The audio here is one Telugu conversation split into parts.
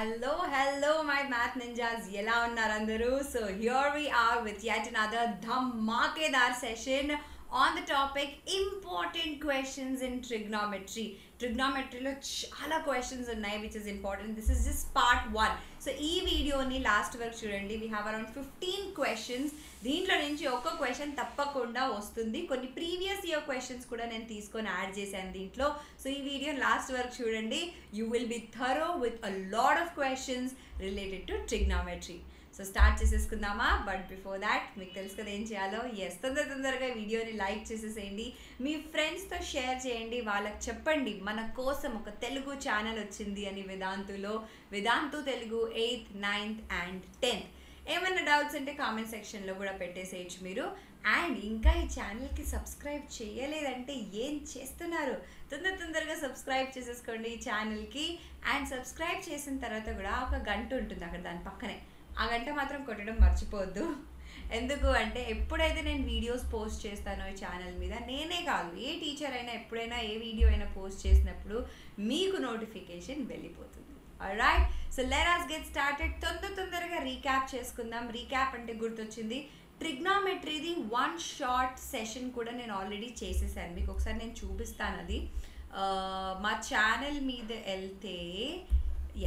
Hello, my math ninjas. Yela unnaru andaru. So here we are with yet another dhamakedar session on the topic important questions in trigonometry. Trigonometry lo chala questions unnai which is important. This is just part 1. So ee video ni last work chudandi. We have around 15 questions. దీంట్లో నుంచి ఒక్క క్వశ్చన్ తప్పకుండా వస్తుంది. కొన్ని ప్రీవియస్ ఇయర్ క్వశ్చన్స్ కూడా నేను తీసుకొని యాడ్ చేశాను దీంట్లో. సో ఈ వీడియో లాస్ట్ వరకు చూడండి. You will be thorough with a lot of questions related to trigonometry. So start చేసేసుకుందామా? బట్ బిఫోర్ దాట్ మీకు తెలుసు కదా ఏం చేయాలో. తొందరగా వీడియోని లైక్ చేసేసేయండి, మీ ఫ్రెండ్స్తో షేర్ చేయండి, వాళ్ళకి చెప్పండి మన కోసం ఒక తెలుగు ఛానల్ వచ్చింది అని Vedantu Telugu 8th 9th and 10th. ఏమైనా డౌట్స్ ఉంటే కామెంట్ సెక్షన్లో కూడా పెట్టేసేయచ్చు మీరు. అండ్ ఇంకా ఈ ఛానల్కి సబ్స్క్రైబ్ చేయలేదంటే ఏం చేస్తున్నారు? తొందరగా సబ్స్క్రైబ్ చేసేసుకోండి ఈ ఛానల్కి. అండ్ సబ్స్క్రైబ్ చేసిన తర్వాత కూడా ఒక గంట ఉంటుంది అక్కడ దాని పక్కనే, ఆ గంట మాత్రం కొట్టడం మర్చిపోవద్దు. ఎందుకు అంటే ఎప్పుడైతే నేను వీడియోస్ పోస్ట్ చేస్తానో ఈ ఛానల్ మీద, నేనే కాదు ఏ టీచర్ అయినా ఎప్పుడైనా ఏ వీడియో అయినా పోస్ట్ చేసినప్పుడు మీకు నోటిఫికేషన్ వెళ్ళిపోతుంది. Alright, so let us get started. తొందరగా రీక్యాప్ చేసుకుందాం. రీక్యాప్ అంటే గుర్తొచ్చింది, ట్రిగ్నామెట్రీది 1 షార్ట్ సెషన్ కూడా నేను ఆల్రెడీ చేసేసాను. మీకు ఒకసారి నేను చూపిస్తాను అది. మా ఛానల్ మీద వెళ్తే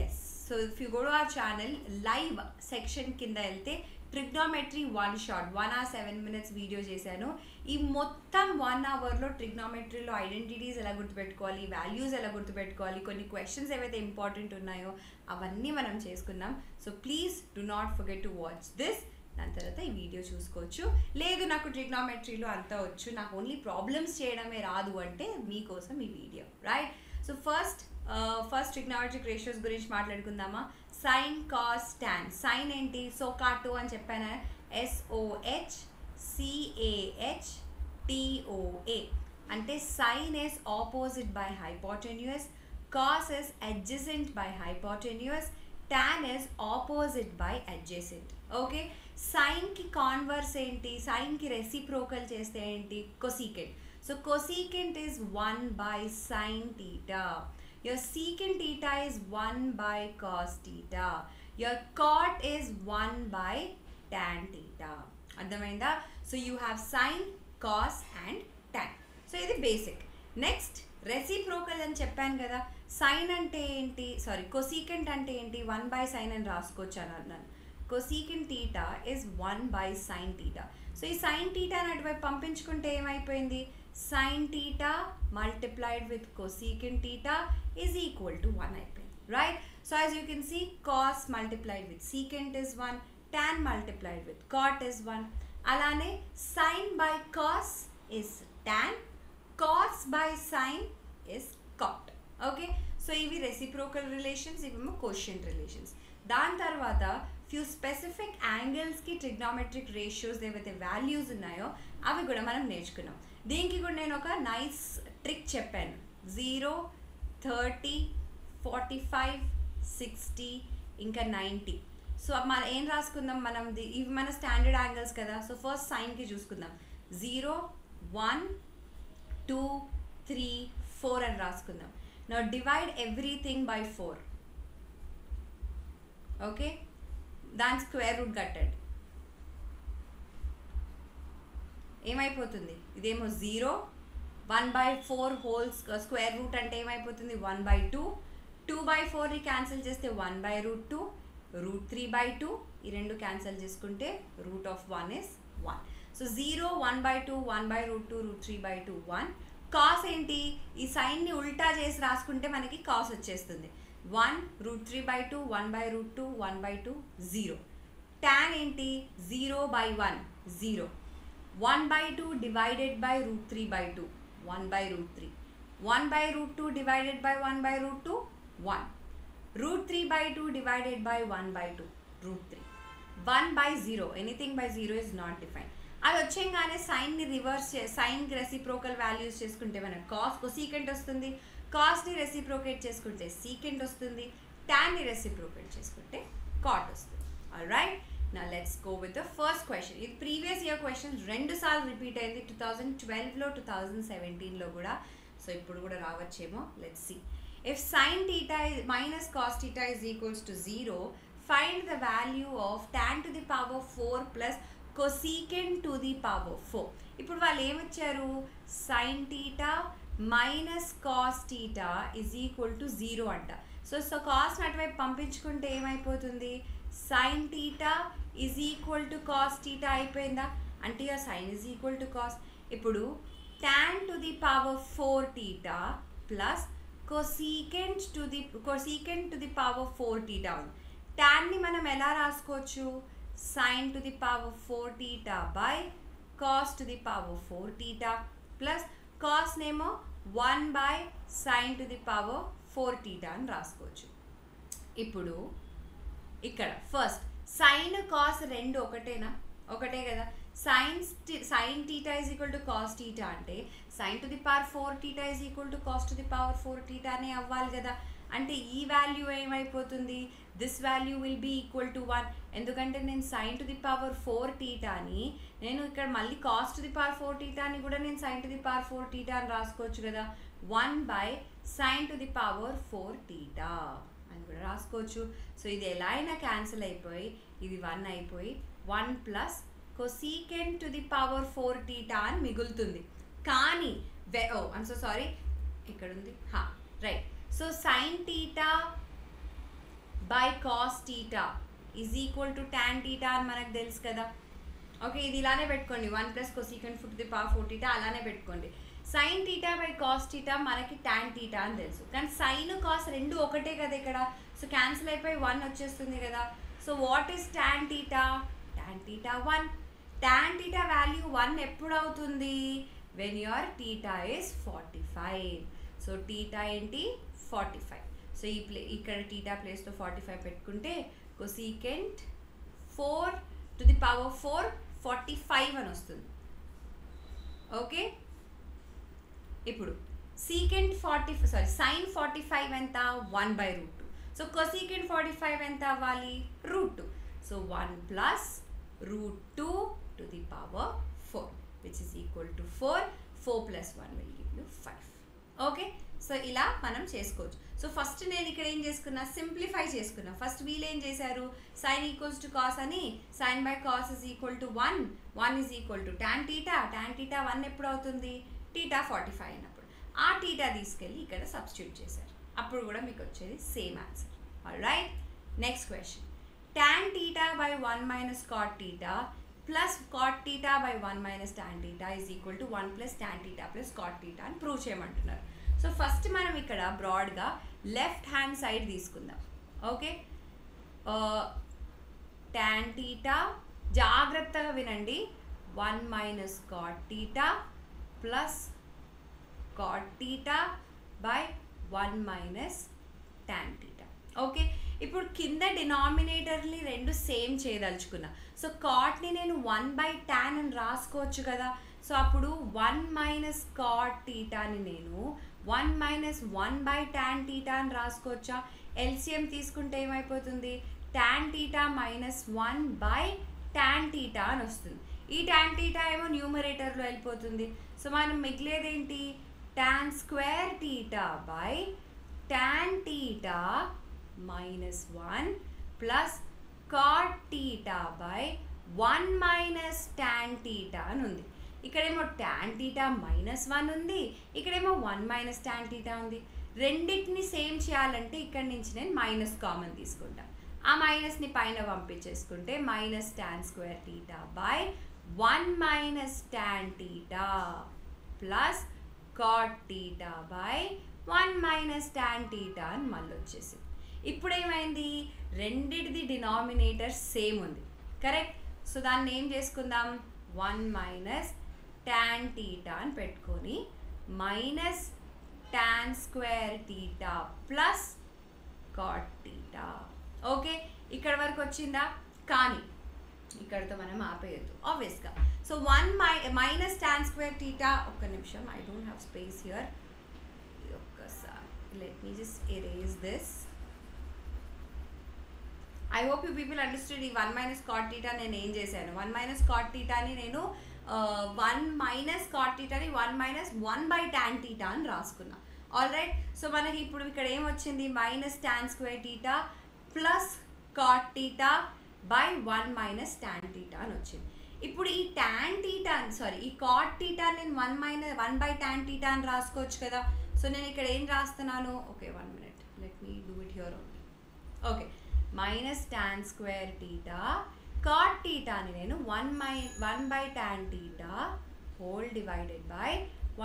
yes, so if you go to our channel live section కింద వెళ్తే trigonometry 1 short 1 hour 7 minutes video చేశాను. ఈ మొత్తం 1 hourలో ట్రిగ్నామెట్రీలో ఐడెంటిటీస్ ఎలా గుర్తుపెట్టుకోవాలి, వాల్యూస్ ఎలా గుర్తుపెట్టుకోవాలి, కొన్ని క్వశ్చన్స్ ఏవైతే ఇంపార్టెంట్ ఉన్నాయో అవన్నీ మనం చేసుకున్నాం. So please do not forget to watch this. దాని తర్వాత ఈ వీడియో చూసుకోవచ్చు. లేదు నాకు ట్రిగ్నామెట్రీలో అంతా వచ్చు, నాకు ఓన్లీ ప్రాబ్లమ్స్ చేయడమే రాదు అంటే మీకోసం ఈ video. Right, so first trigonometric ratios గురించి మాట్లాడుకుందామా. Sign, cos, tan. సైన్ ఏంటి? సోకాటో అని చెప్పాను. SOHCAHTOA అంటే sine is opposite by hypotenuse, cos is adjacent by hypotenuse, tan is opposite by adjacent. Okay, సైన్కి కాన్వర్స్ ఏంటి? సైన్కి రెసిప్రోకల్ చేస్తే ఏంటి? Cosecant. So cosecant is 1 by sin theta. Your secant theta is 1 by cos theta. Your cot is 1 by tan theta. అర్థమైందా? So you have sine, cos and tan. So ఇది బేసిక్. నెక్స్ట్ రెసిప్రోకల్ అని చెప్పాను కదా. సైన్ అంటే ఏంటి, సారీ కొసీకెంట్ అంటే ఏంటి? 1 by sin అని రాసుకోవచ్చు అని అన్నాను. Cosecant theta is 1 by sin theta. So ఈ సైన్ థీటాని అటువైపు పంపించుకుంటే ఏమైపోయింది? Sine theta multiplied with cosecant theta is equal to 1 అయిపోయింది. Right, so as you can see cos multiplied with secant is 1, tan multiplied with cot is 1. అలానే sine by cos is tan, cos by sine is cot. Okay, so ఇవి రెసిప్రోకల్ రిలేషన్స్, ఇవేమో కోషియంట్ రిలేషన్స్. దాని తర్వాత ఫ్యూ స్పెసిఫిక్ యాంగిల్స్కి ట్రిగ్నామెట్రిక్ రేషియోస్ ఏవైతే వాల్యూస్ ఉన్నాయో అవి కూడా మనం నేర్చుకున్నాం. దీనికి కూడా నేను ఒక నైస్ ట్రిక్ చెప్పాను. 0, 30, 45, 60 ఇంకా 90. సో మనం ఏం రాసుకుందాం? మనం ఇవి మన స్టాండర్డ్ యాంగిల్స్ కదా. సో ఫస్ట్ సైన్కి చూసుకుందాం. 0, 1, 2, 3, 4 అని రాసుకుందాం. Now divide everything by 4. Okay, దాని స్క్వేర్ రూట్ కట్టండి. ఏమైపోతుంది? ఇదేమో 0, 1/4 హోల్ స్క్వేర్ రూట్ అంటే ఏమైపోతుంది? 1/2. 2/4ని క్యాన్సిల్ చేస్తే 1/√2, √3/2. ఈ రెండు క్యాన్సిల్ చేసుకుంటే root of 1 is 1. So 0, 1/2, 1/√2, √3/2, 1. Cos ఏంటి? ఈ సైన్ని ఉల్టా చేసి రాసుకుంటే మనకి కాస్ వచ్చేస్తుంది. 1, √3/2, 1/√2, 1/2, 0. టాన్ ఏంటి? 0/1, 0. 1/2 divided by √3/2, 1/√3. 1/√2 divided by 1/√2, 1. √3/2 divided by 1/2, √3. 1/0, anything by 0 is not defined. అది వచ్చేగానే సైన్ని రివర్స్ సైన్ రెసిప్రోకల్ వాల్యూస్ చేసుకుంటే మనకు కాస్ కొసీకెంట్ వస్తుంది, కాస్ని రెసిప్రోకేట్ చేసుకుంటే సీకెంట్ వస్తుంది, టాన్ని రెసిప్రోకేట్ చేసుకుంటే కాట్ వస్తుంది. Alright, now let's go with the first question. ఇది ప్రీవియస్ ఇయర్ క్వశ్చన్ 2 సార్లు రిపీట్ అయింది. 2012లో 2017లో కూడా. సో ఇప్పుడు కూడా రావచ్చేమో. Let's see. if sin theta is minus cos theta is equals to 0, find the value of tan to the power 4 plus cosecant to the power 4. ఇప్పుడు వాళ్ళు ఏమిచ్చారు, sin theta minus cos theta is equal to 0 అంట. సో కాస్ అటువైపు పంపించుకుంటే ఏమైపోతుంది, sin theta is equal to cos theta అయిపోయిందా, అంటే ఆ sin is equal to cos. ఇప్పుడు tan to the power 4 theta plus cosecant to the power 4 theta ఉంది. tan ని మనం ఎలా రాసుకోవచ్చు, sin to the power 4 theta by cos to the power 4 theta plus cos నేమో 1 by sin to the power 4 theta అని రాసుకోవచ్చు. ఇప్పుడు ఇక్కడ ఫస్ట్ సైన్ కాస్ రెండు ఒకటే కదా. sin theta is equal to cos theta అంటే sin to the power 4 theta is equal to cos to the power 4 theta అనే అవ్వాలి కదా. అంటే ఈ వాల్యూ ఏమైపోతుంది, this value will be equal to 1. ఎందుకంటే నేను sin to the power 4 thetaని నేను ఇక్కడ మళ్ళీ cos to the power 4 thetaని కూడా నేను sin to the power 4 theta అని రాసుకోవచ్చు కదా. 1 by sin to the power 4 theta అని కూడా రాసుకోవచ్చు. సో ఇది ఎలా అయినా క్యాన్సిల్ అయిపోయి ఇది 1 అయిపోయి 1 plus cosecant to the power 4 theta అని మిగులుతుంది. కానీ ఐమ్ సో సారీ, ఇక్కడ ఉంది right. So sin theta by cos theta is equal to tan theta అని మనకు తెలుసు కదా. ఓకే, ఇది ఇలానే పెట్టుకోండి, 1 plus cosecant to the power 4 theta అలానే పెట్టుకోండి. sin theta by cos theta మనకి tan theta అని తెలుసు, కానీ sin cos రెండు ఒకటే కదా ఇక్కడ. సో క్యాన్సిల్ అయిపోయి 1 వచ్చేస్తుంది కదా. So what is tan theta? tan theta 1. tan theta value 1 ఎప్పుడు అవుతుంది, when your theta is 45. So theta ఏంటి 45. సో ఇక్కడ theta ప్లేస్లో 45 పెట్టుకుంటే cosecant 4 to the power 4 45 అని వస్తుంది. ఓకే, ఇప్పుడు sin 45 ఎంత, 1 by root 2. సో cosecant 45 ఎంత అవ్వాలి, root 2. So 1 plus root 2 to the power 4 which is equal to 4. 4 plus 1 will give you 5. Okay, so ఇలా మనం చేసుకోవచ్చు. సో ఫస్ట్ నేను ఇక్కడ ఏం చేసుకున్నా, సింప్లిఫై చేసుకున్నా. ఫస్ట్ వీళ్ళు ఏం చేశారు, సైన్ ఈక్వల్స్ టు కాస్ అని, sine by cos is equal to 1 is equal to tan theta. tan theta 1 ఎప్పుడు అవుతుంది, theta 45 అయినప్పుడు. ఆ theta తీసుకెళ్ళి ఇక్కడ సబ్స్టిట్యూట్ చేశారు, అప్పుడు కూడా మీకు వచ్చేది same answer. Alright, next question. tan theta by 1 minus cot theta plus cot theta by 1 minus tan theta is equal to 1 plus tan theta plus cot theta అని ప్రూవ్ చేయమంటున్నారు. సో ఫస్ట్ మనం ఇక్కడ బ్రాడ్గా లెఫ్ట్ హ్యాండ్ సైడ్ తీసుకుందాం. ఓకే, tan theta జాగ్రత్తగా వినండి, 1 minus cot theta plus cot theta by 1 minus tan theta. Okay, ఇప్పుడు కింద డినామినేటర్ని రెండు సేమ్ చేయదలుచుకున్నా. సో కాట్ని నేను 1 by tan అని రాసుకోవచ్చు కదా. సో అప్పుడు 1 minus cot thetaని నేను 1 minus 1 by tan theta అని రాసుకోవచ్చా. ఎల్సిఎం తీసుకుంటే ఏమైపోతుంది, tan theta minus 1 by tan theta అని వస్తుంది. ఈ tan theta ఏమో న్యూమరేటర్లో వెళ్ళిపోతుంది. సో మనం మిగిలేదేంటి, tan square theta by tan theta minus 1 plus cot theta by 1 minus tan theta అని ఉంది. ఇక్కడేమో tan theta minus 1 ఉంది, ఇక్కడేమో 1 minus tan theta ఉంది. రెండింటిని సేమ్ చేయాలంటే ఇక్కడ నుంచి నేను మైనస్ కామన్ తీసుకుంటా. ఆ మైనస్ని పైన పంపించేసుకుంటే minus tan square theta by 1 minus tan theta plus cot theta by 1 minus tan theta అని మళ్ళీ వచ్చేసింది. ఇప్పుడు ఏమైంది, రెండిటిది డినామినేటర్ సేమ్ ఉంది, కరెక్ట్. సో దాన్ని ఏం చేసుకుందాం, 1 minus tan theta అని పెట్టుకొని minus tan square theta plus cot theta. Okay, ఇక్కడ వరకు వచ్చిందా, కానీ ఇక్కడతో మనం ఆపేయద్దు ఆబ్వియస్గా. So 1 minus tan square theta, ఒక్క నిమిషం, I don't have space here, ఒక్కసారి let me just erase this. I hope you people understood. ఈ 1 minus cot theta నేను ఏం చేశాను, 1 minus cot thetaని నేను 1 minus cot thetaని 1 minus 1 by tan theta అని రాసుకున్నా. ఆల్రైట్. సో మనకి ఇప్పుడు ఇక్కడ ఏమొచ్చింది, minus tan square theta plus cot theta by 1 minus tan theta అని వచ్చింది. ఇప్పుడు ఈ tan theta సారీ ఈ cot theta నేను 1 బై tan theta అని రాసుకోవచ్చు కదా. సో నేను ఇక్కడ ఏం రాస్తున్నాను, okay 1 minute, let me do it here only. Okay, minus tan square theta cot theta అని నేను 1 by tan theta whole divided by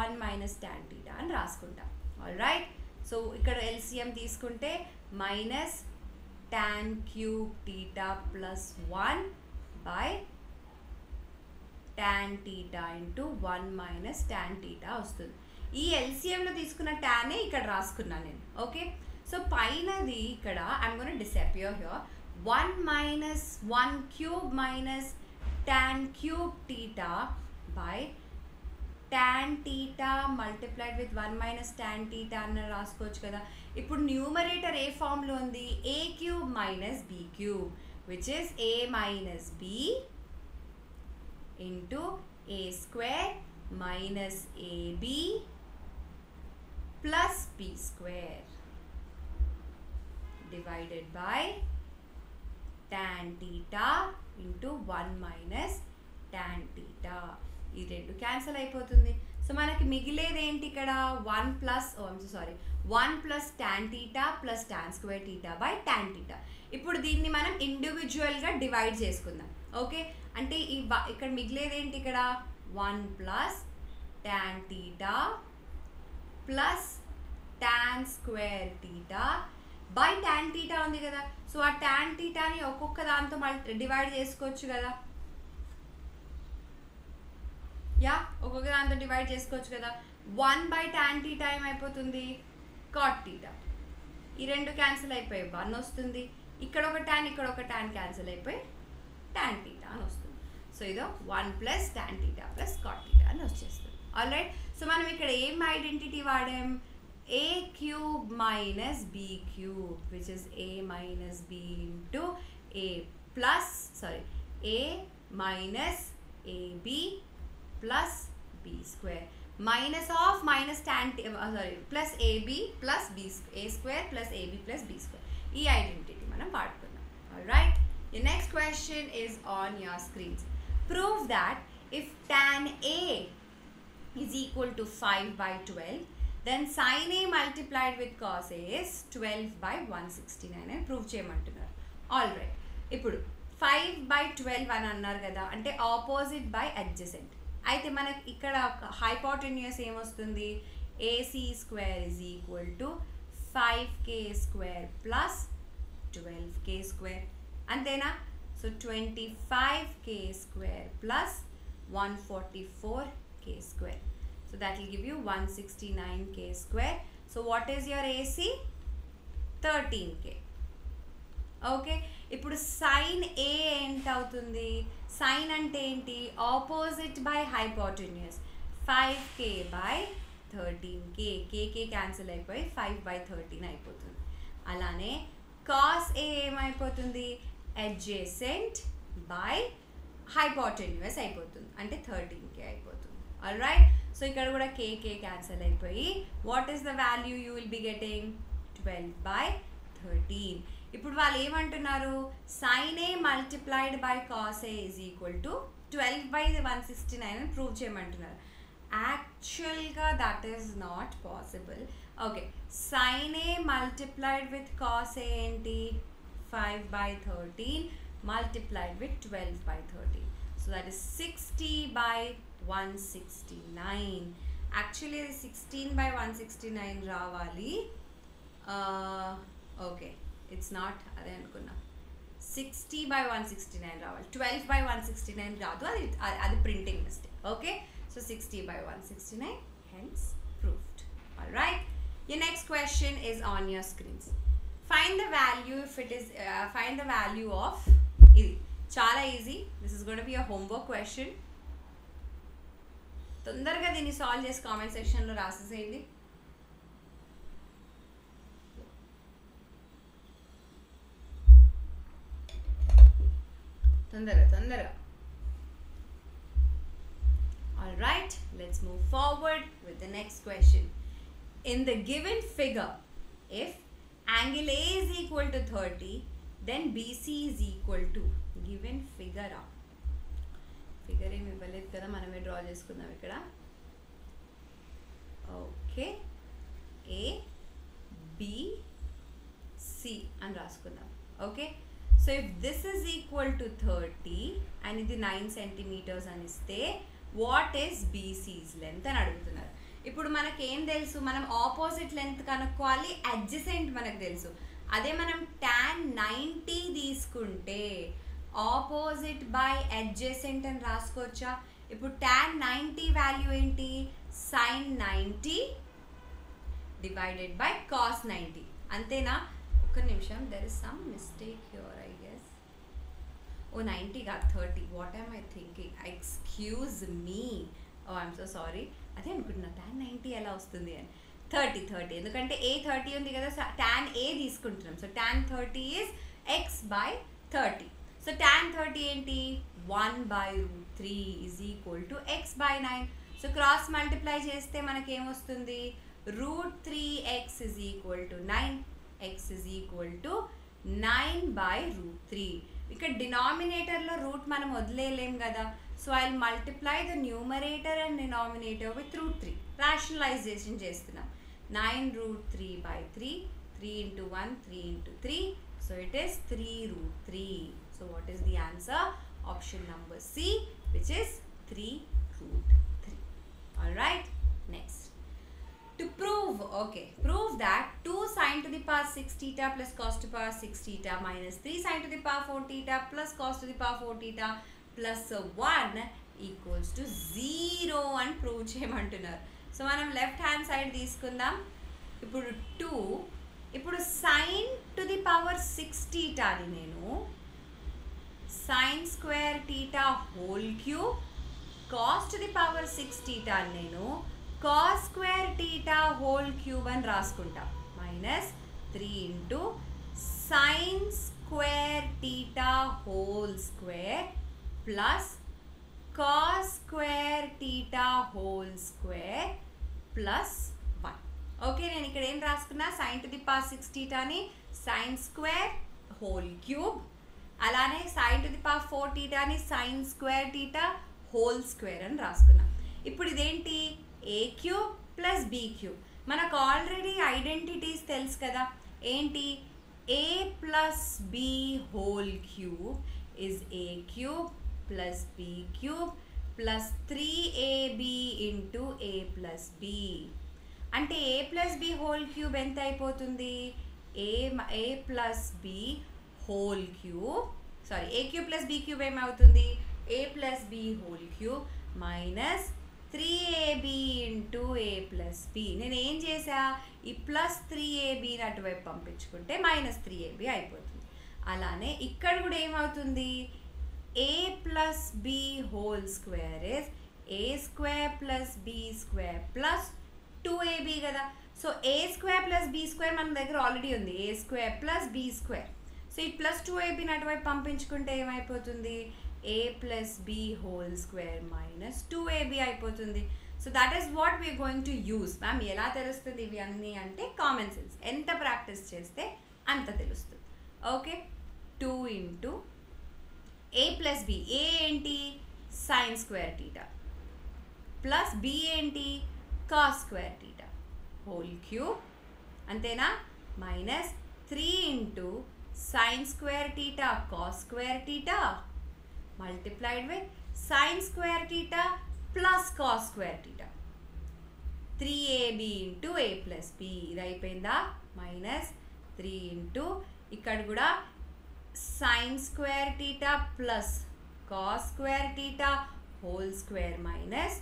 1 minus tan theta అని రాసుకుంటా. ఆల్రైట్. సో ఇక్కడ ఎల్సిఎం తీసుకుంటే minus tan cube theta plus 1 by tan theta into 1 minus tan theta వస్తుంది. ఈ ఎల్సిఎంలో తీసుకున్న టానే ఇక్కడ రాసుకున్నాను నేను. ఓకే, సో పైనది ఇక్కడ I'm gonna disappear here 1 minus 1 cube minus tan cube theta by tan theta multiplied with 1 minus tan theta అని రాసుకోవచ్చు కదా. ఇప్పుడు న్యూమరేటర్ ఏ ఫామ్లో ఉంది, a cube minus b cube which is a minus b into a square minus ab plus b square divided by tan theta into 1 minus tan theta. ఈ రెండు క్యాన్సిల్ అయిపోతుంది. సో మనకి మిగిలేది ఏంటి ఇక్కడ 1 plus 1 plus tan theta plus tan square theta by tan theta. ఇప్పుడు దీన్ని మనం ఇండివిజువల్గా డివైడ్ చేసుకుందాం. ఓకే, అంటే ఇక్కడ మిగిలేది ఏంటి, ఇక్కడ 1 plus tan theta plus tan square theta by tan theta ఉంది కదా. సో ఆ tan thetaని ఒక్కొక్క దాంతో డివైడ్ చేసుకోవచ్చు కదా. యా, ఒక్కొక్క దాంతో డివైడ్ చేసుకోవచ్చు కదా. 1 బై tan theta ఏమైపోతుంది, cot theta. ఈ రెండు క్యాన్సిల్ అయిపోయి 1 వస్తుంది. ఇక్కడ ఒక tan ఇక్కడ ఒక tan క్యాన్సిల్ అయిపోయి tan theta అని వస్తుంది. సో ఇదో 1 plus tan theta plus cot theta అని వచ్చేస్తుంది. ఆల్రైట్. సో మనం ఇక్కడ ఏం ఐడెంటిటీ వాడాం, a cube minus b cube which is a minus b into a plus a minus ab plus b square minus of minus tan plus ab plus b a square plus ab plus b square. ఈ ఐడెంటిటీ మనం వాడుకున్నాం. Alright. The next question is on your screens. Prove that if tan a is equal to 5 by 12 then sin a multiplied with cos a is 12 by 169 అని ప్రూవ్ చేయమంటున్నారు. ఆల్రైట్. ఇప్పుడు 5 by 12 అని అన్నారు కదా, అంటే ఆపోజిట్ బై అడ్జసెంట్. అయితే మనకి ఇక్కడ హైపోటెన్యూస్ ఏమొస్తుంది, AC square is equal to 5k square plus 12k square, అంతేనా. So 25k square plus 144k square. So that will give you 169k square. So what is your AC, 13k. Okay, ఇప్పుడు సైన్ ఏ ఎంత అవుతుంది, సైన్ అంటే ఏంటి, opposite by hypotenuse. 5k by 13k, k k cancel అయిపోయి 5 by 13 అయిపోతుంది. అలానే కాస్ ఏ ఏమైపోతుంది, అడ్జసెంట్ బై హైపోటెన్యూస్ అయిపోతుంది, అంటే 13k అయిపోతుంది. ఆల్రైట్. సో ఇక్కడ కూడా కేకే క్యాన్సిల్ అయిపోయి what is the value you will be getting, 12 by 13. ఇప్పుడు వాళ్ళు ఏమంటున్నారు, sine A multiplied by cos A is equal to 12 by 169 అని ప్రూవ్ చేయమంటున్నారు. యాక్చువల్గా that is not possible. Okay, sine A multiplied with cos A ఏంటి, 5 by 13 multiplied with 12 by 13. So that is 60 by 169. Actually అది 16 by 169 రావాలి. ఓకే, ఇట్స్ నాట్, అదే అనుకున్నా, 60 by 169 రావాలి, 12 by 169 రాదు, అది printing mistake. Okay, so 60 by 169, hence proved. Alright, your next question is on your screens. Find the value if it is find the value of ఇది చాలా easy. This is going to be a homework question. తొందరగా దీన్ని సాల్వ్ చేసి కామెంట్ సెక్షన్లో రాసేసేయండి. తొందరగా. All right, let's move forward with the next question. in the given figure, if angle A is equal to 30, then BC is equal to given figure. Figure ఏమి ఇవ్వలేదు కదా, మనమే డ్రా చేసుకుందాం ఇక్కడ. ఓకే, ఏ బి సి అని రాసుకుందాం. Okay, so if this is equal to 30 and ఇది 9 సెంటీమీటర్స్ అని ఇస్తే వాట్ ఈస్ బీసీస్ లెంత్ అని అడుగుతున్నారు. ఇప్పుడు మనకి ఏం తెలుసు, మనం ఆపోజిట్ లెంత్ కనుక్కోవాలి, అడ్జసెంట్ మనకు తెలుసు. అదే మనం tan 90 తీసుకుంటే ఆపోజిట్ బై అడ్జసెంట్ అని రాసుకోవచ్చా? ఇప్పుడు tan 90 వాల్యూ ఏంటి, sin 90 డివైడెడ్ బై cos 90, అంతేనా? ఒక్క నిమిషం, there is some mistake here I guess. Oh 90 కాదు 30, what I'm I thinking, excuse me, oh I'm so sorry. అదే అనుకుంటున్నా tan 90 ఎలా వస్తుంది అని. 30 ఎందుకంటే ఏ 30 ఉంది కదా, సో tan ఏ తీసుకుంటున్నాం. So tan 30 is x by 30. So tan 30 ఏంటి, 1/√3 is equal to x by 9. So cross multiply చేస్తే మనకేమొస్తుంది, √3x is equal to 9, x is equal to 9/√3. ఇక్కడ డినామినేటర్లో రూట్ మనం వదిలేయలేం కదా, so I will multiply the numerator and denominator with √3. Rationalisation చేస్తున్నాం. 9√3/3, 3 into 1, 3 into 3, so it is 3√3. So what is the answer? Option number C, which is 3√3. Alright, next. To prove, okay, prove that 2 sin to the power 6 theta plus cos to the power 6 theta minus 3 sin to the power 4 theta plus cos to the power 4 theta plus 1 equals to 0 అని ప్రూవ్ చేయమంటున్నారు. సో మనం లెఫ్ట్ హ్యాండ్ సైడ్ తీసుకుందాం. ఇప్పుడు 2, ఇప్పుడు sin to the power 6 theta అని నేను sin square theta whole cube, cos to the power 6 theta అని నేను cos square theta whole cube అని రాసుకుంటా. Minus 3 into sin square theta whole square plus cos square theta whole square plus 1. Okay, నేను ఇక్కడ ఏం రాసుకున్నా, sin to the power 6 theta ని sin square whole cube, అలానే sin to the power 4 theta ని sin square theta whole square అని రాసుకున్నా. ఇప్పుడు ఇదేంటి, a cube plus b cube. మనకు ఆల్రెడీ ఐడెంటిటీస్ తెలుసు కదా, ఏంటి, a plus b whole cube is a cube plus b cube plus 3ab into a plus b. అంటే a plus b whole cube ఎంత అయిపోతుంది, a plus b whole cube, sorry a cube plus b cube ఏమవుతుంది, a plus b whole cube minus 3ab into a plus b. నేను ఏం చేసా, ఈ ప్లస్ 3ab అటువైపు పంపించుకుంటే మైనస్ 3ab అయిపోతుంది. అలానే ఇక్కడ కూడా ఏమవుతుంది, a plus b whole square is a square plus b square plus 2ab కదా. సో a square plus b square మన దగ్గర ఆల్రెడీ ఉంది, a square plus b square. So ఈ ప్లస్ 2ab అటువైపు పంపించుకుంటే ఏమైపోతుంది, a plus b whole square minus 2ab అయిపోతుంది. So that is what we are going to use. Ma'am ఎలా తెలుస్తుంది ఇవి అన్నీ అంటే కామన్ సెన్స్, ఎంత ప్రాక్టీస్ చేస్తే అంత తెలుస్తుంది. Okay, 2 into a plus b, a ఏంటి sine square theta plus b ఏంటి cos square theta whole cube, అంతేనా, minus 3 into sine square theta cos square theta multiplied with sin square theta plus cos square theta, 3ab into a plus b. ఇది అయిపోయిందా, మైనస్ 3 ఇంటూ ఇక్కడ కూడా sin square theta plus cos square theta whole square minus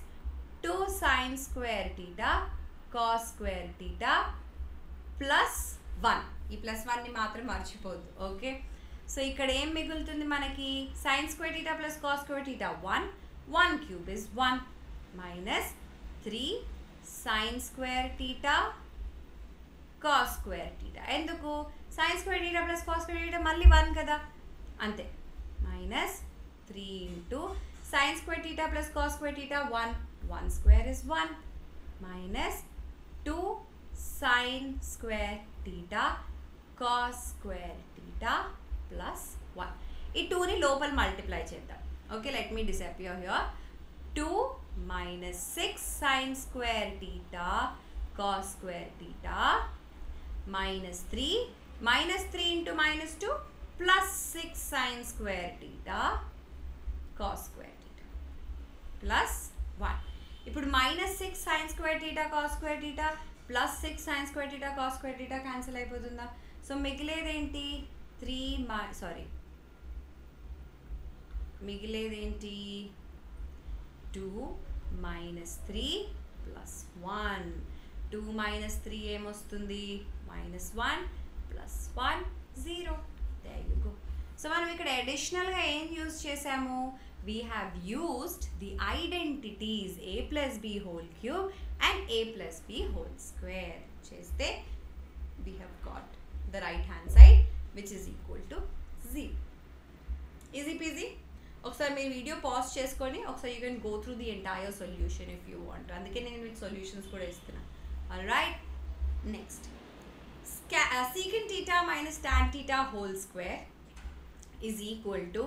2 sin square theta cos square theta plus 1. ఈ ప్లస్ 1ని మాత్రం మర్చిపోద్దు. ఓకే, సో ఇక్కడ ఏం మిగులుతుంది మనకి, sine square theta plus cos square theta 1 cube is 1 minus 3 sine square theta cos square theta. ఎందుకు, sine square theta plus cos square theta మళ్ళీ 1 కదా, అంతే, minus 3 into sine square theta plus cos square theta 1 square is 1 minus 2 sine square theta cos square theta plus 1. ఈ 2ని లోపల మల్టిప్లై చేద్దాం. Okay, let me disappear here. 2 minus 6 sine square theta cos square theta minus 3 into minus 2 plus 6 sine square theta cos square theta plus 1. ఇప్పుడు minus 6 sine square theta cos square theta plus 6 sine square theta cos square theta cancel అయిపోతుందా? సో మిగిలేదేంటి? మిగిలేదేంటి? 2 minus 3 plus 1. 2 minus 3 ఏమొస్తుంది? minus 1 plus 1 0. There you go. So మనం ఇక్కడ అడిషనల్గా ఏం యూజ్ చేసాము? We have used the identities a plus b whole cube and a plus b whole square. Cheste we have got the right hand side which is equal to 0. Easy peasy. ఒకసారి మీరు వీడియో పాజ్ చేసుకొని ఒకసారి you can go through the entire solution if you want. అందుకే నేను మీకు సొల్యూషన్స్ కూడా ఇస్తున్నాను. Alright, next secant theta minus tan theta whole square is equal to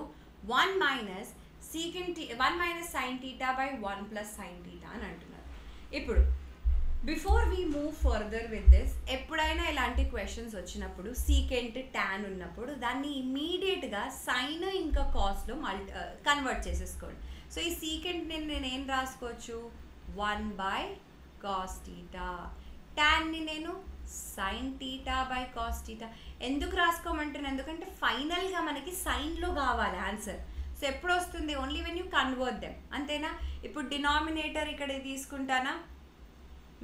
1 minus sin theta by 1 plus sin theta అని అంటున్నారు. ఇప్పుడు before we move further with this, ఎప్పుడైనా ఇలాంటి క్వశ్చన్స్ వచ్చినప్పుడు సీకెంట్ ట్యాన్ ఉన్నప్పుడు దాన్ని ఇమీడియట్గా సైన్ ఇంకా కాస్లో కన్వర్ట్ చేసేసుకోండి. సో ఈ సీకెంట్ని నేను ఏం రాసుకోవచ్చు? 1 by cos theta. ట్యాన్ని నేను sin theta by cos theta. ఎందుకు రాసుకోమంటున్నాను? ఎందుకంటే ఫైనల్గా మనకి సైన్లో కావాలి ఆన్సర్. సో ఎప్పుడు వస్తుంది? Only when you convert them. అంతేనా? ఇప్పుడు డినామినేటర్ ఇక్కడ తీసుకుంటానా?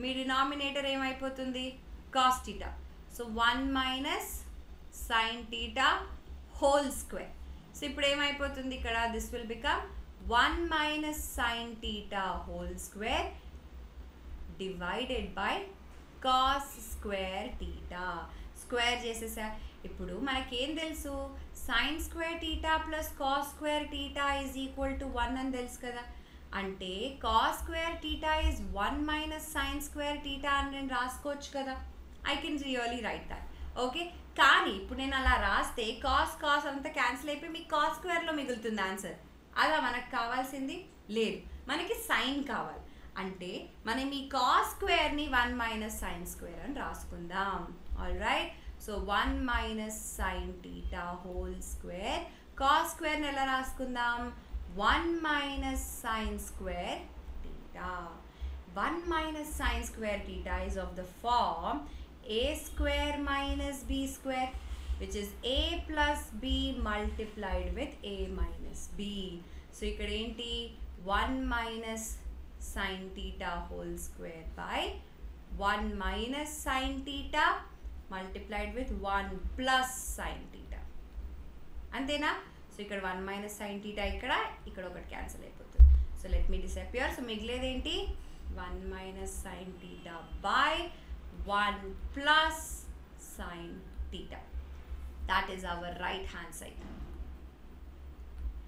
మీ డినామినేటర్ ఏమైపోతుంది? cos theta. So 1 minus sin theta whole square. So ఇప్పుడు ఏమైపోతుంది ఇక్కడ? This will become 1 minus sin theta whole square divided by cos square theta. Square చేసేసా. ఇప్పుడు మనకేం తెలుసు? sin square theta plus cos square theta is equal to 1 అని తెలుసు కదా. అంటే cos square theta is 1 minus sin square theta అని నేను రాసుకోవచ్చు కదా. I can really right that. Okay, కానీ ఇప్పుడు నేను అలా రాస్తే కాస్ అంతా క్యాన్సిల్ అయిపోయి మీకు cos స్క్వేర్లో మిగులుతుంది ఆన్సర్. అలా మనకు కావాల్సింది లేదు, మనకి సైన్ కావాలి. అంటే మనం ఈ cos స్క్వేర్ని 1 minus sin square అని రాసుకుందాం. ఆల్ రైట్, సో 1 minus sin theta whole square. cos స్క్వేర్ని ఎలా రాసుకుందాం? 1 minus sin square theta. 1 minus sin square theta is of the form a square minus b square, which is a plus b multiplied with a minus b. So ఇక్కడ ఏంటి? 1 minus sin theta whole square by 1 minus sin theta multiplied with 1 plus sin theta. అంతేనా? సో ఇక్కడ 1 minus sin theta ఇక్కడ ఒకటి క్యాన్సిల్ అయిపోతుంది. So let me disappear. So మిగిలేదేంటి? 1 minus sin theta by 1 plus sin theta. That is our right hand side.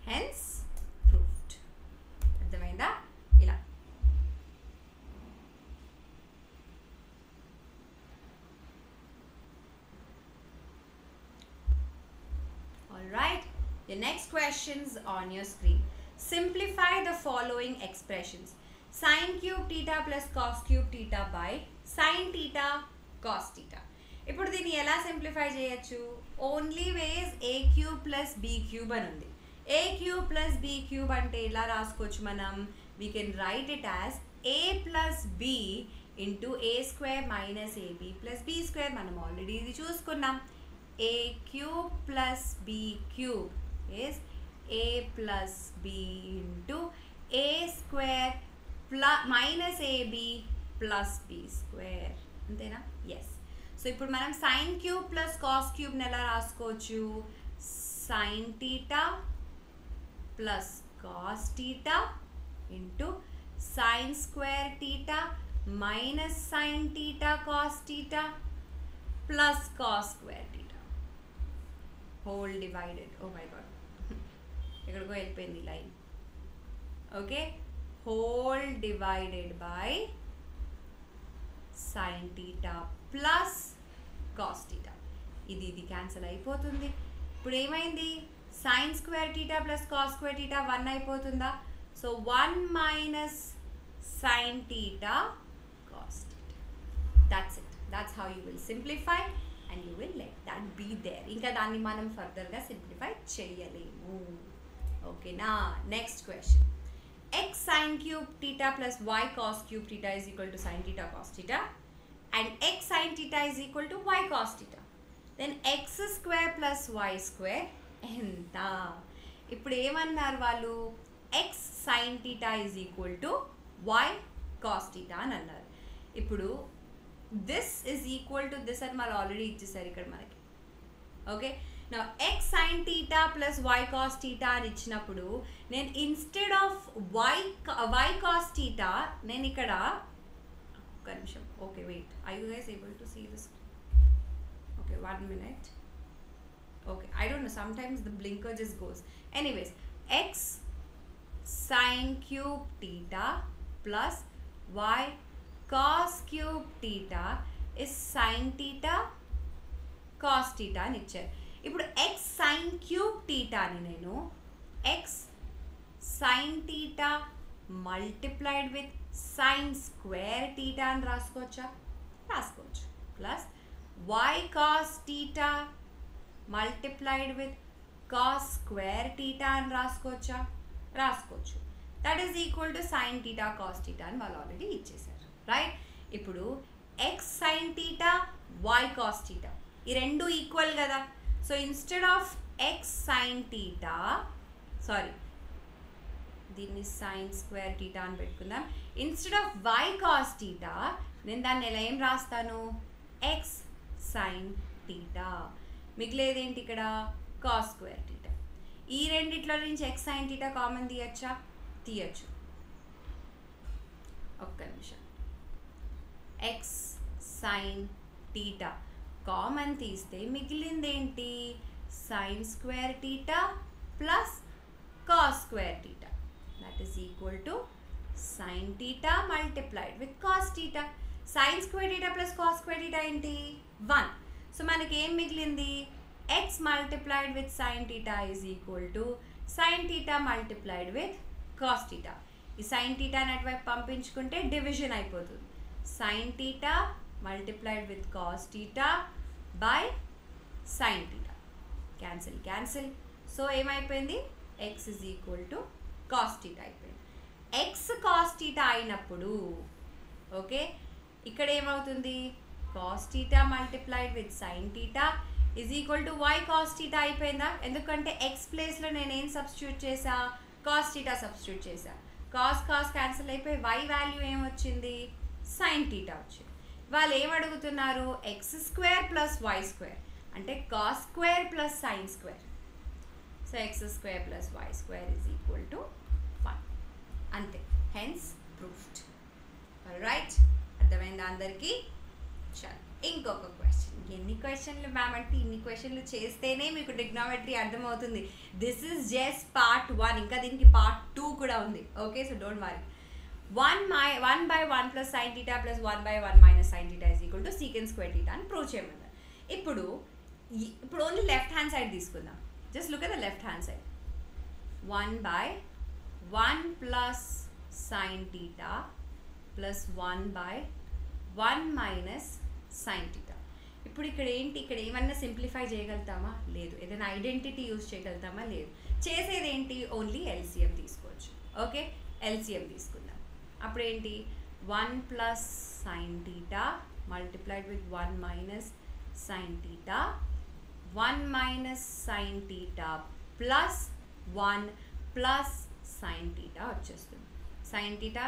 Hence proved. అర్థమైందా? ఇలా. Alright, the next questions on your screen. Simplify the following expressions. Sin cube theta plus cos cube theta by sin theta cos theta. ఇప్పుడు దీన్ని ఎలా సింప్లిఫై చేయొచ్చు? Only ways a cube plus b cube అని ఉంది. a cube plus b cube అంటే ఎలా రాసుకోవచ్చు మనం? We can write it as a plus b into a square minus ab plus b square. మనం ఆల్రెడీ ఇది చూసుకున్నాం. a cube plus b cube is a plus b into a square plus minus ab plus b square. అంతేనా? ఎస్. సో ఇప్పుడు మనం సైన్ క్యూబ్ ప్లస్ కాస్ క్యూబ్ని ఎలా రాసుకోవచ్చు? Sine theta plus cos theta into sine square theta minus sine theta cos theta plus cos square theta whole divided. Oh my god, ఎక్కడికో వెళ్ళిపోయింది line. Okay, whole divided by sin theta plus cos theta. ఇది క్యాన్సిల్ అయిపోతుంది. ఇప్పుడు ఏమైంది, sin square theta plus cos square theta 1 అయిపోతుందా? So 1 minus sin theta cos theta. That's it. That's how you will simplify and you will let that be there. ఇంకా దాన్ని మనం ఫర్దర్గా సింప్లిఫై చేయలేము. ఓకేనా? Next question. x sin cube theta plus y cos cube theta is equal to sin theta cos theta and x sin theta is equal to y cos theta. Then x square plus y square ఎంత? ఇప్పుడు ఏమన్నారు వాళ్ళు, x sin theta is equal to y cos theta అని అన్నారు. ఇప్పుడు this is equal to this అని మనం ఆల్రెడీ ఇచ్చేసారు ఇక్కడ మనకి. ఓకే, నా x sin theta plus y cos theta అని ఇచ్చినప్పుడు నేను instead of y cos theta నేను ఇక్కడ ఒక్క నిమిషం. Okay, wait, I you guys able to see this? Okay, 1 minute. Okay, I don't know, sometimes the blinker just goes. Anyways, x sin cube theta plus y cos cube theta is sin theta cos theta అని ఇచ్చారు. ఇప్పుడు x sin cube theta అని నేను x sin theta multiplied with sin square theta అని రాసుకోవచ్చా? రాసుకోవచ్చు. Plus y cos theta multiplied with cos square theta అని రాసుకోవచ్చా? రాసుకోవచ్చు. That is equal to sin theta cos theta అని వాళ్ళు ఆల్రెడీ ఇచ్చేసారు, రైట్? ఇప్పుడు x sin theta y cos theta ఈ రెండు ఈక్వల్ కదా. So instead of x sin theta, sorry దీన్ని sin square theta అని పెట్టుకుందాం. Instead of y cos theta నేను దాన్ని ఎలా ఏం రాస్తాను, x sin theta. మిగిలేదేంటి ఇక్కడ, cos square theta. ఈ రెండిట్లో నుంచి x sin theta కామన్ తీయచ్చా? తీయచ్చు. ఒక్క నిమిషం. x sin theta కామన్ తీస్తే మిగిలిందేంటి, sin square theta plus cos square theta. That is equal to sin theta multiplied with cos theta. Sin square theta plus cos square theta ఏంటి, 1. సో మనకి ఏం మిగిలింది, x multiplied with sin theta is equal to sin theta multiplied with cos theta. ఈ sin theta అటువైపు పంపించుకుంటే డివిజన్ అయిపోతుంది. sin theta multiplied with cos theta by sin theta. Cancel. So ఏమైపోయింది, x is equal to cos theta అయిపోయింది. x cos theta అయినప్పుడు ఓకే, ఇక్కడ ఏమవుతుంది, cos theta multiplied with sin theta is equal to y cos theta అయిపోయిందా? ఎందుకంటే x ప్లేస్లో నేను ఏం సబ్స్టిట్యూట్ చేసా, cos theta సబ్స్టిట్యూట్ చేసా. cos క్యాన్సిల్ అయిపోయి y వాల్యూ ఏమొచ్చింది, sin theta వచ్చింది. వాళ్ళు ఏం అడుగుతున్నారు, x square plus y square అంటే cos square plus sin square. So x square plus y square is equal to 1. అంతే, హెన్స్ ప్రూఫ్డ్. రైట్, అర్థమైందా అందరికీ? చాలు, ఇంకొక క్వశ్చన్. ఎన్ని క్వశ్చన్లు మ్యామ్ అంటే ఇన్ని క్వశ్చన్లు చేస్తేనే మీకు ట్రిగ్నోమెట్రీ అర్థమవుతుంది. దిస్ ఈజ్ జస్ట్ పార్ట్ 1, ఇంకా దీనికి పార్ట్ 2 కూడా ఉంది. Okay, so don't worry. 1/1 plus sin theta plus 1/1 minus sin theta is equal to secant square theta అని ప్రూవ్ చేయమన్నారు. ఇప్పుడు ఓన్లీ లెఫ్ట్ హ్యాండ్ సైడ్ తీసుకుందాం. Just look at the left hand side. 1/1 plus sin theta plus 1/1 minus sin theta. ఇప్పుడు ఇక్కడ ఏంటి, ఇక్కడ ఏమన్నా సింప్లిఫై చేయగలుగుతామా? లేదు. ఏదైనా ఐడెంటిటీ యూజ్ చేయగలుగుతామా? లేదు. చేసేది ఏంటి, ఓన్లీ ఎల్సిఎం తీసుకోవచ్చు. ఓకే, ఎల్సిఎం తీసుకుందాం. అప్పుడు ఏంటి, 1 plus sin theta multiplied with 1 minus sin theta, 1 minus sin theta plus 1 plus sin theta వచ్చేస్తుంది. sin theta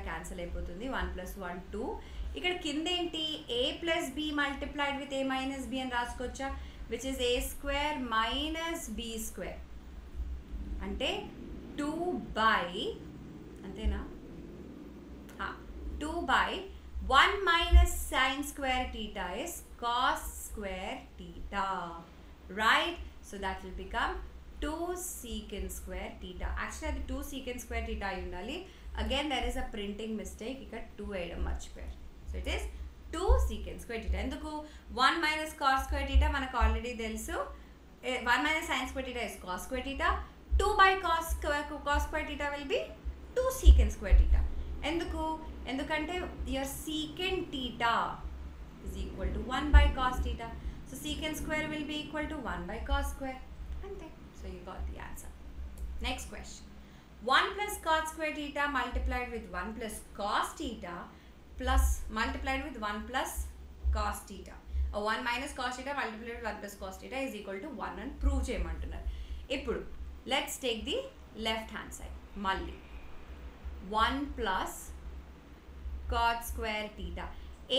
క్యాన్సిల్ అయిపోతుంది. 1 ప్లస్ 1 2. ఇక్కడ కింద ఏంటి, a plus b multiplied with a minus b అని రాసుకోవచ్చా, which is a square minus b square అంటే 2 అంతేనా, 2/1 minus sin square theta is cos square theta, right? So that will become 2 secant square theta. Actually అది 2 secant square theta అయి ఉండాలి. Again there is a printing mistake, ఇక్కడ 2 వేయడం మర్చిపోయారు. So it is 2 secant square theta. ఎందుకు 1 minus cos square theta మనకు ఆల్రెడీ తెలుసు. 1 minus sin square theta is cos square theta. 2 by cos square theta will be 2 secant square theta. ఎందుకంటే your secant theta is equal to 1 by cos theta. So secant square will be equal to 1 by cos square. Ante. So you got the answer. Next question. 1 plus cos square theta multiplied with 1 plus cos theta plus multiplied with 1 plus cos theta. 1 minus cos theta multiplied with 1 plus cos theta is equal to 1 and prove చేయమంటున్నారు. ఇప్పుడు let's take the left hand side. మళ్ళీ 1 plus cot square theta.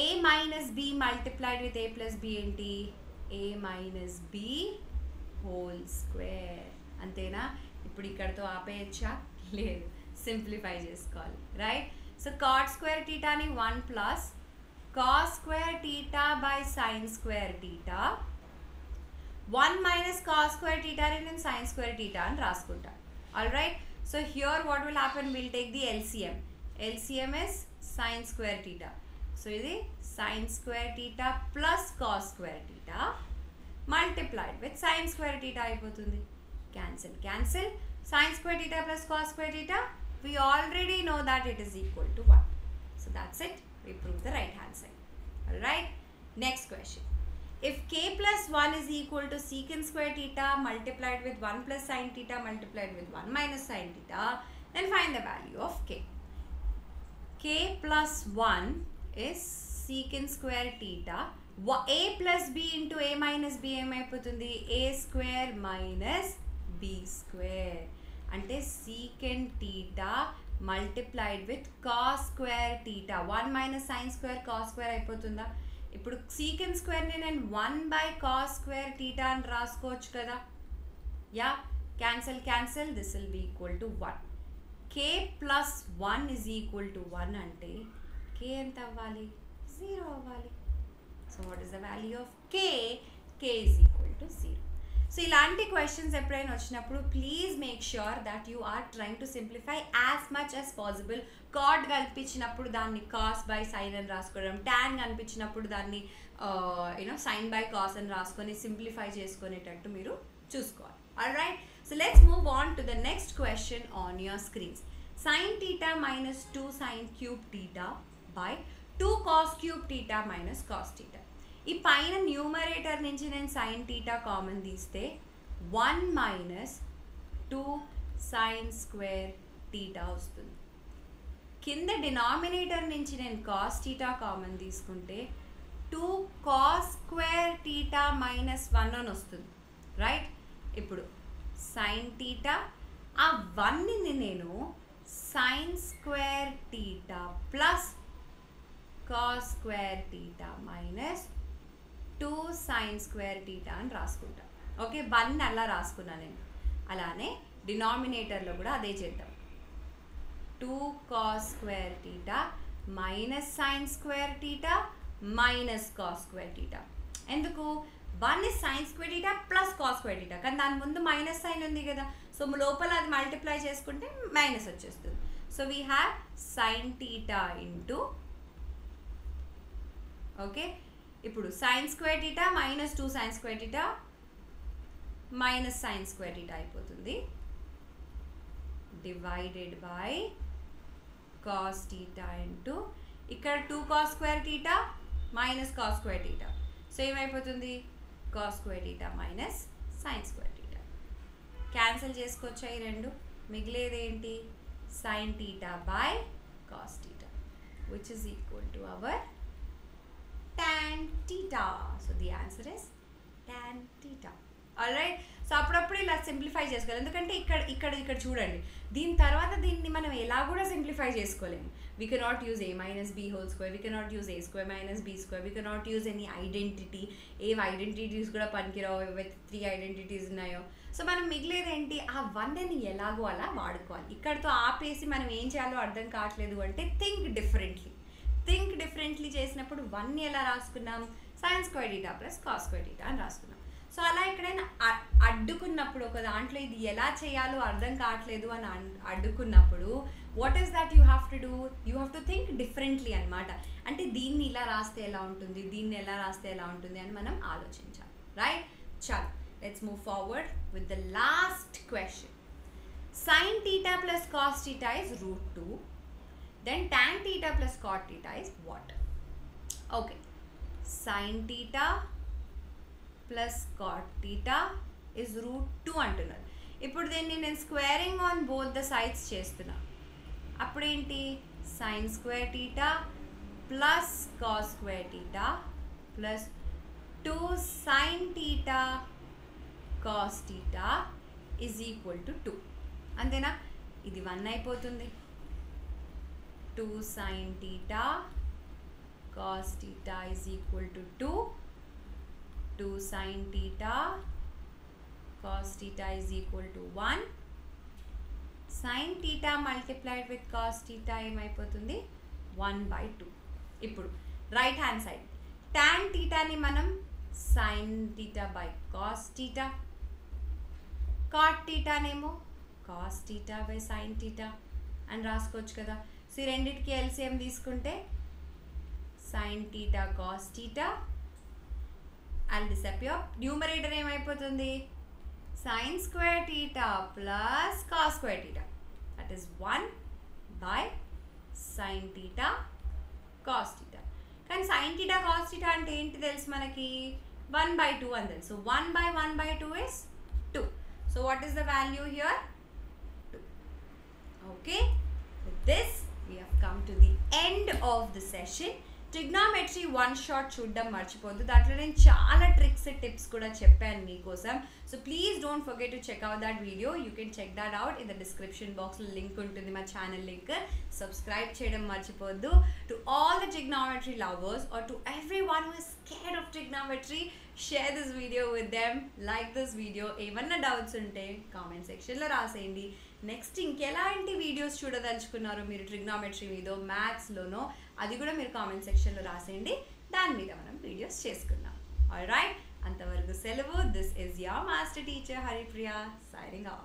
A minus b multiplied with a plus b ఏంటి? A minus b whole square. అంతేనా? ఇప్పుడు ఇక్కడతో ఆపేయచ్చా? లేదు, సింప్లిఫై చేసుకోవాలి, రైట్? సో కాట్ స్క్వేర్ టీటాని 1 plus cos square theta by sine square theta, 1 minus cos square టీటాని నేను సైన్ స్క్వేర్ టీటా అని రాసుకుంటా. All right, so here what will happen, will take the LCM. LCM is sine square theta. So ఇది sine square theta plus cos square theta multiplied with sine square theta అయిపోతుంది. Cancel. Sin square theta plus cos square theta, we already know that it is equal to 1. So that's it. We prove the right hand side. Alright. Next question. If k plus 1 is equal to secant square theta multiplied with 1 plus sin theta multiplied with 1 minus sin theta, then find the value of k. K plus 1 is secant square theta. A plus b into a minus b ఏమైపోతుంది? a square minus b square. అంటే secant theta multiplied with cos square theta. 1 minus sin square cos square అయిపోతుందా? ఇప్పుడు secant square ని నేను 1 by cos square theta అని రాసుకోవచ్చు కదా. Yeah, cancel. This will be equal to 1. k plus 1 is equal to 1 అంటే k ఎంత అవ్వాలి? 0 అవ్వాలి. So what is the value of k? K is equal to 0. So ఇలాంటి క్వశ్చన్స్ ఎప్పుడైనా వచ్చినప్పుడు please make sure that you are trying to simplify as much as possible. Cot కనిపించినప్పుడు దాన్ని కాస్ బై సైన్ అని రాసుకోవడం, ట్యాన్ కనిపించినప్పుడు దాన్ని సైన్ బై కాస్ అని రాసుకొని సింప్లిఫై చేసుకునేటట్టు మీరు చూసుకోవాలి. Alright, so let's move on to the next question on your screens. Sine theta minus 2 sine cube theta by 2 cos cube theta minus cos theta. ఈ పైన న్యూమరేటర్ నుంచి నేను సైన్ టీటా కామన్ తీస్తే 1 మైనస్ 2 సైన్ స్క్వేర్ టీటా వస్తుంది. కింద డినామినేటర్ నుంచి నేను కాస్ టీటా కామన్ తీసుకుంటే 2 కాస్ స్క్వేర్ టీటా మైనస్ 1 అని వస్తుంది, రైట్? ఇప్పుడు సైన్ టీటా, ఆ 1ని నేను sine square theta plus cos square theta minus 2 sine square theta అని రాసుకుంటా. ఓకే, 1 అలా రాసుకున్నా నేను. అలానే డినామినేటర్లో కూడా అదే చేద్దాం. 2 cos square theta minus sine square theta minus cos square theta. ఎందుకు? 1 is sign square theta plus cos square theta, కానీ దాని ముందు మైనస్ సైన్ ఉంది కదా. సో లోపల అది మల్టిప్లై చేసుకుంటే మైనస్ వచ్చేస్తుంది. So we have sine theta into, okay, ఇప్పుడు sine square theta minus 2 sine square theta minus sine square theta అయిపోతుంది, divided by cos theta into ఇక్కడ 2 cos square theta minus cos square theta. So ఏమైపోతుంది? Cos square theta minus sine square theta. Cancel చేసుకోవచ్చా ఈ రెండు? మిగిలేది ఏంటి? Sine theta by cos theta, which is equal to our tan theta. So the answer is tan theta. Alright, so అప్పుడప్పుడు ఇలా సింప్లిఫై చేసుకోవాలి. ఎందుకంటే ఇక్కడ చూడండి, దీని తర్వాత దీన్ని మనం ఎలా కూడా సింప్లిఫై చేసుకోలేము. We cannot use a minus b whole square, we cannot use a square minus b square, we cannot use any identity. ఏవి ఐడెంటిటీస్ కూడా పనికిరావు, ఏవైతే 3 ఐడెంటిటీస్ ఉన్నాయో. సో మనం మిగిలేది ఏంటి? ఆ 1ని ఎలాగో అలా వాడుకోవాలి. ఇక్కడతో ఆపేసి మనం ఏం చేయాలో అర్థం కావట్లేదు అంటే థింక్ డిఫరెంట్లీ చేసినప్పుడు 1ని ఎలా రాసుకున్నాం? Sign square theta plus cos square theta అని రాసుకున్నాం. సో అలా ఎక్కడైనా అడ్డుకున్నప్పుడు, ఒక దాంట్లో ఇది ఎలా చేయాలో అర్థం కావట్లేదు అని అడ్డుకున్నప్పుడు what is that you have to do? You have to think differently అనమాట. అంటే దీన్ని ఇలా రాస్తే ఎలా ఉంటుంది, దీన్ని ఎలా రాస్తే ఎలా ఉంటుంది అని మనం ఆలోచించాలి. రైట్? చలో, let's move forward with the last question. sin theta plus cos theta is root 2. Then tan theta plus cot theta is what? Okay, sin theta plus cot theta is root 2 అంటున్నారు. ఇప్పుడు దీన్ని నేను squaring on both the sides చేస్తున్నా. అప్పుడేంటి? sin square theta plus cos square theta plus 2 sin theta cos theta is equal to 2. అంతేనా? ఇది 1 అయిపోతుంది. 2 sin theta cos theta is equal to 2. 2 sin theta cos theta is equal to 1. sin theta multiplied with cos theta ఏమైపోతుంది? 1/2. ఇప్పుడు రైట్ హ్యాండ్ సైడ్ tan thetaని మనం sin theta by cos theta, cot thetaనేమో cos theta by sin theta అని రాసుకోవచ్చు కదా. సో ఈ రెండింటికి ఎల్సిఎం తీసుకుంటే sin theta cos theta and disappear. Numerator ఏమైపోతుంది? sin square theta plus cos square theta, that is 1 by sin theta cos theta. కానీ sin theta cos theta అంటే ఏంటి తెలుసు మనకి? 1/2 అని తెలుసు. So 1/1/2 is 2. So what is the value here? 2. Okay, with this we have come to the end of the session. Trigonometry one shot చూడడం మర్చిపోద్దు. దాంట్లో నేను చాలా ట్రిక్స్ టిప్స్ కూడా చెప్పాను మీకోసం. So please don't forget to check out that video. You can check that out in the description బాక్స్లో లింక్ ఉంటుంది, మా ఛానల్ లింక్. సబ్స్క్రైబ్ చేయడం మర్చిపోద్దు. To all the trigonometry lovers or to everyone who is scared of trigonometry, share this video with them, like this video. ఏమన్నా డౌట్స్ ఉంటే కామెంట్ సెక్షన్లో రాసేయండి. నెక్స్ట్ ఇంకెలాంటి వీడియోస్ చూడదలుచుకున్నారో మీరు ట్రిగ్నామెట్రీ మీదో మ్యాథ్స్లోనో అది కూడా మీరు కామెంట్ సెక్షన్లో రాసేయండి. దాని మీద మనం వీడియోస్ చేసుకుందాం. ఆల్ రైట్, అంతవరకు సెలవు. This is your master teacher Haripriya signing off.